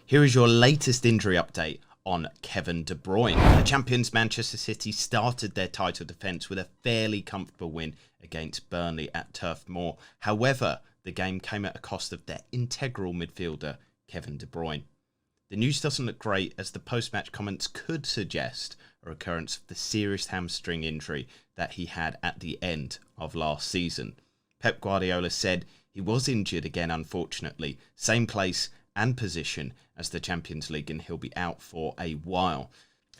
Here is your latest injury update on Kevin De Bruyne. The champions Manchester City started their title defence with a fairly comfortable win against Burnley at Turf Moor. However, the game came at a cost of their integral midfielder, Kevin De Bruyne. The news doesn't look great, as the post-match comments could suggest a recurrence of the serious hamstring injury that he had at the end of last season. Pep Guardiola said he was injured again, unfortunately, same place and position as the Champions League, and he'll be out for a while.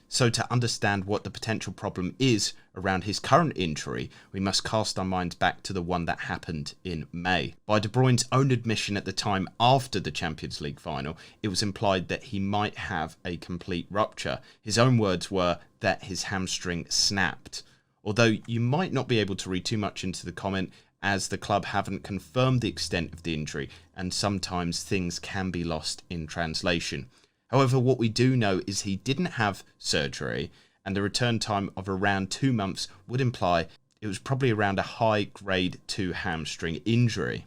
So to understand what the potential problem is around his current injury, we must cast our minds back to the one that happened in May. By De Bruyne's own admission at the time after the Champions League final, it was implied that he might have a complete rupture. His own words were that his hamstring snapped. Although you might not be able to read too much into the comment, as the club haven't confirmed the extent of the injury, and sometimes things can be lost in translation. However, what we do know is he didn't have surgery, and the return time of around 2 months would imply it was probably around a high grade 2 hamstring injury.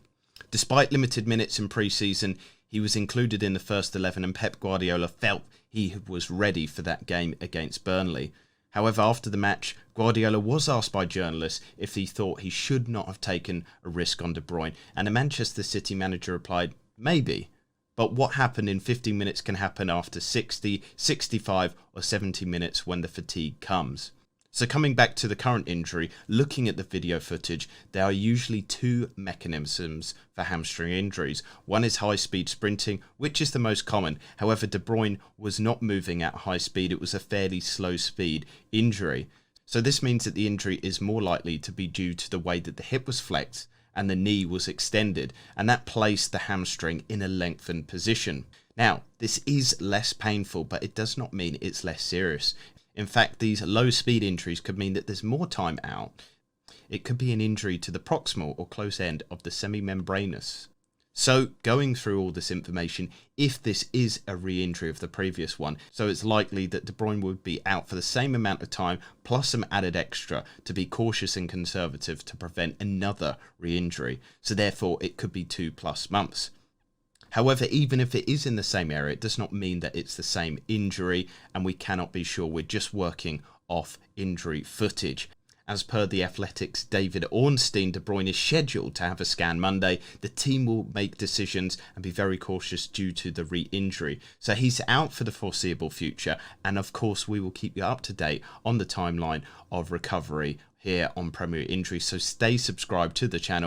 Despite limited minutes in pre-season, he was included in the first 11, and Pep Guardiola felt he was ready for that game against Burnley. However, after the match, Guardiola was asked by journalists if he thought he should not have taken a risk on De Bruyne, and the Manchester City manager replied, maybe. But what happened in 15 minutes can happen after 60, 65 or 70 minutes when the fatigue comes. So coming back to the current injury, looking at the video footage, there are usually two mechanisms for hamstring injuries. One is high-speed sprinting, which is the most common. However, De Bruyne was not moving at high speed. It was a fairly slow speed injury. So this means that the injury is more likely to be due to the way that the hip was flexed and the knee was extended, and that placed the hamstring in a lengthened position. Now, this is less painful, but it does not mean it's less serious. In fact, these low speed injuries could mean that there's more time out. It could be an injury to the proximal or close end of the semimembranous. So going through all this information, if this is a re-injury of the previous one, so it's likely that De Bruyne would be out for the same amount of time plus some added extra to be cautious and conservative to prevent another re-injury. So therefore it could be 2+ months. However, even if it is in the same area, it does not mean that it's the same injury, and we cannot be sure. We're just working off injury footage. As per The Athletic's David Ornstein, De Bruyne is scheduled to have a scan Monday. The team will make decisions and be very cautious due to the re-injury. So he's out for the foreseeable future, and of course we will keep you up to date on the timeline of recovery here on Premier Injury. So stay subscribed to the channel